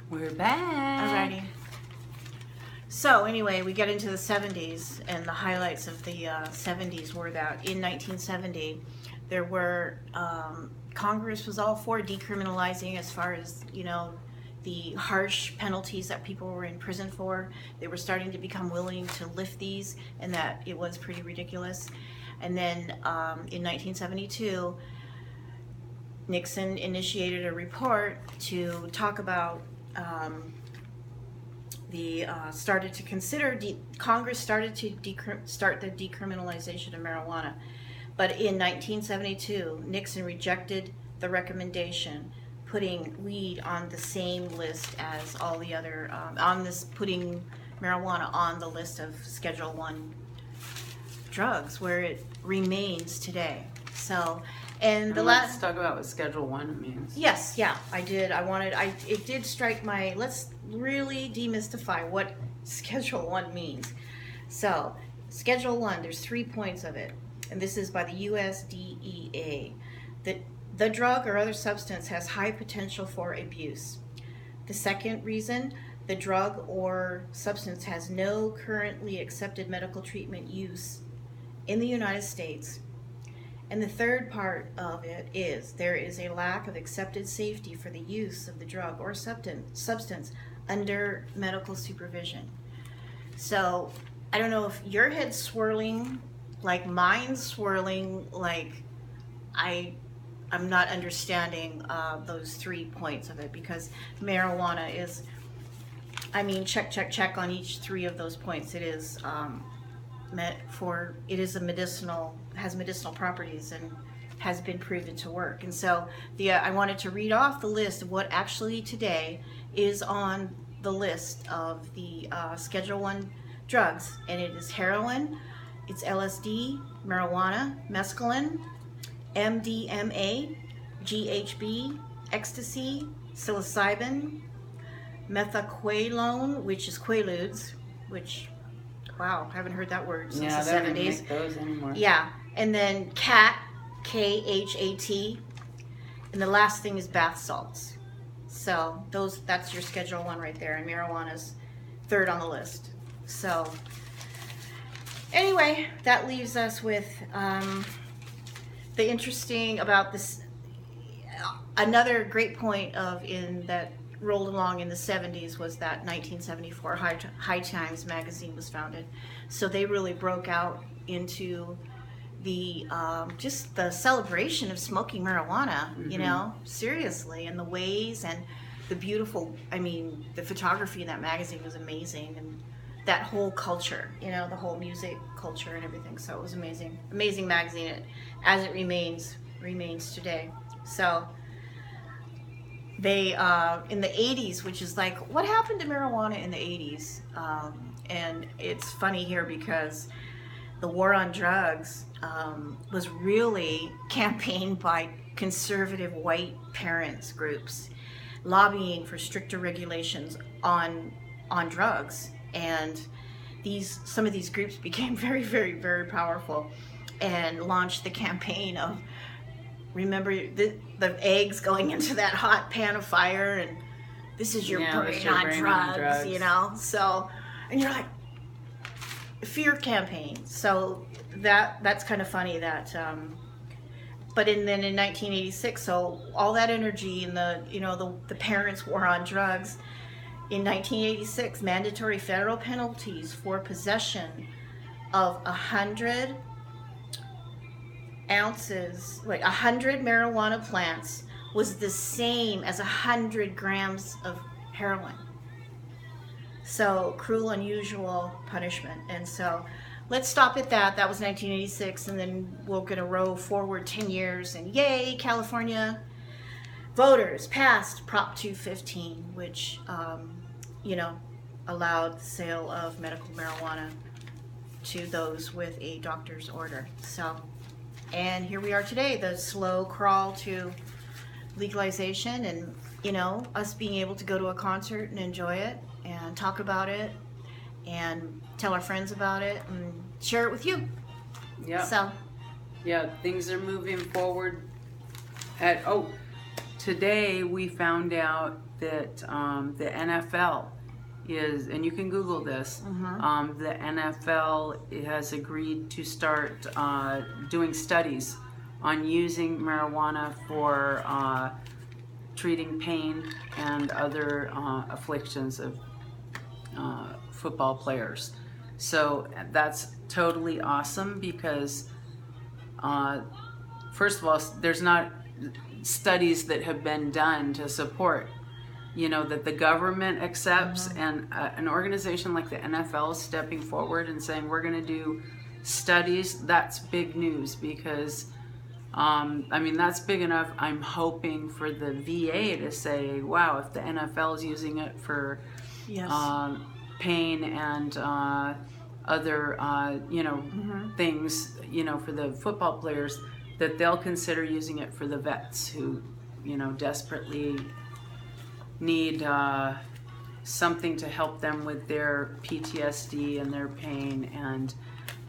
We're back. Alrighty. So anyway, we get into the 70s, and the highlights of the 70s were that in 1970, there were, Congress was all for decriminalizing as far as, the harsh penalties that people were in prison for. They were starting to become willing to lift these, and that it was pretty ridiculous. And then in 1972, Nixon initiated a report to talk about Congress started to start the decriminalization of marijuana. But in 1972, Nixon rejected the recommendation, putting weed on the same list as all the other, putting marijuana on the list of Schedule 1 drugs, where it remains today. So, and let's talk about what Schedule 1 means. Yes, yeah, I did. It did strike my, let's really demystify what Schedule 1 means. So, Schedule 1, there's 3 points of it, and this is by the USDEA. The drug or other substance has high potential for abuse. The second reason, the drug or substance has no currently accepted medical treatment use in the United States. And the third part of it is there is a lack of accepted safety for the use of the drug or substance under medical supervision. So I don't know if your head's swirling like mine's swirling, like I'm not understanding those 3 points of it, because marijuana is, check on each 3 of those points. It is has medicinal properties and has been proven to work. And so I wanted to read off the list of what actually today is on the list of the Schedule 1 drugs, and it is heroin, it's LSD, marijuana, mescaline, MDMA, GHB, ecstasy, psilocybin, methaqualone, which is quaaludes, which, wow, haven't heard that word since the 70s. Yeah, they don't make those anymore. Yeah, and then cat, KHAT, and the last thing is bath salts. So that's your Schedule 1 right there, and marijuana's third on the list. So anyway, that leaves us with the interesting about this. Another great point that rolled along in the 70s was that 1974 High Times magazine was founded. So they really broke out into the just the celebration of smoking marijuana, seriously, and the ways and the beautiful, the photography in that magazine was amazing, and that whole culture, the whole music culture and everything. So it was amazing magazine, as it remains today. So they in the 80s, which is like, what happened to marijuana in the 80s? And it's funny here because the war on drugs was really campaigned by conservative white parents groups lobbying for stricter regulations on drugs. And some of these groups became very, very, very powerful and launched the campaign of, remember the eggs going into that hot pan of fire, and this is your brain on drugs, So, and you're like, fear campaign. So that's kind of funny that, but then in 1986, so all that energy and the parents' war on drugs. In 1986, mandatory federal penalties for possession of 100 ounces, 100 marijuana plants was the same as 100 grams of heroin. So cruel, unusual punishment. And so let's stop at that. That was 1986, and then we're going to roll forward 10 years, and yay, California voters passed Prop 215, which allowed the sale of medical marijuana to those with a doctor's order. So, and here we are today, the slow crawl to legalization, and us being able to go to a concert and enjoy it and talk about it and tell our friends about it and share it with you. Yeah. So yeah, things are moving forward. today we found out that the NFL is, and you can Google this, the NFL has agreed to start doing studies on using marijuana for treating pain and other afflictions of football players. So that's totally awesome because first of all, there's not studies that have been done to support, that the government accepts, and an organization like the NFL stepping forward and saying we're going to do studies. That's big news because that's big enough. I'm hoping for the VA to say, wow, if the NFL is using it for pain and other things, for the football players, that they'll consider using it for the vets who desperately need something to help them with their PTSD and their pain, and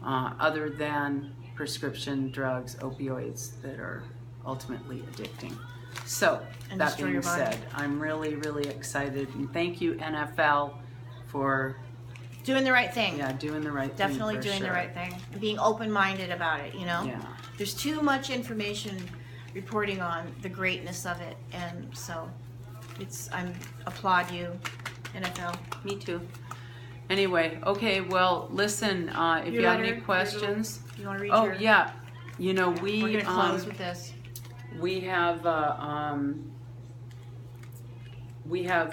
other than prescription drugs, opioids that are ultimately addicting. So And that destroy being your body. said, I'm really, really excited, and thank you NFL for Doing the right thing. doing the right Definitely thing. doing the right thing. And being open-minded about it, Yeah. There's too much information reporting on the greatness of it, and so I applaud you, NFL. Me too. Anyway, okay, well, listen, if Your you have letter, any questions. You want to read Oh, your... yeah. We're going to close with this. We have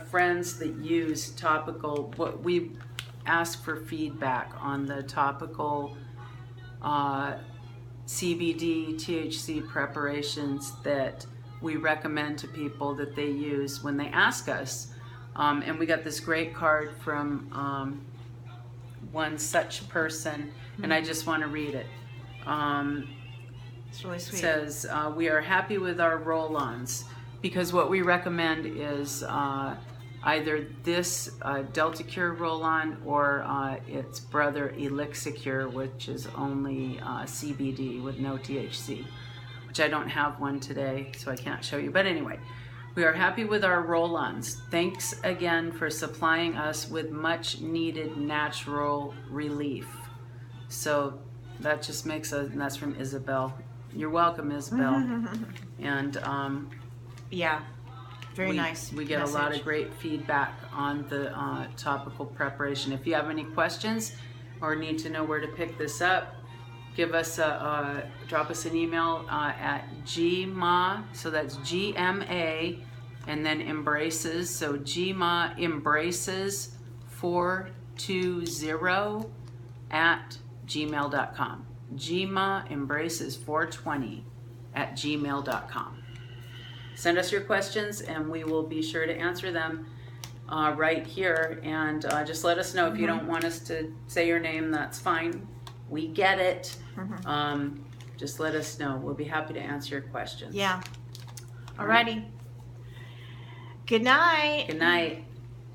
friends that use topical. What we ask for feedback on the topical CBD THC preparations that we recommend to people that they use when they ask us. And we got this great card from one such person, and I just want to read it. It's really sweet. It says, we are happy with our roll-ons because what we recommend is either this Delta Cure roll-on or its brother Elixicure, which is only CBD with no THC, which I don't have one today, so I can't show you. But anyway, we are happy with our roll-ons. Thanks again for supplying us with much needed natural relief. So that just makes us, and that's from Isabel. You're welcome, Isabel. And Yeah, very nice. We get message. a lot of great feedback on the topical preparation. If you have any questions or need to know where to pick this up, give us drop us an email at GMA, so that's GMA, and then embraces, so GMA embraces 420 at gmail.com. GMA embraces 420 at gmail.com. Send us your questions and we will be sure to answer them right here. And just let us know if you don't want us to say your name, that's fine. We get it. Just let us know. We'll be happy to answer your questions. Yeah. Alrighty. Good night. Good night.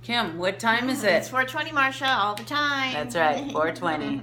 Kim, what time is it? It's 4:20, Marsha, all the time. That's right, 4:20.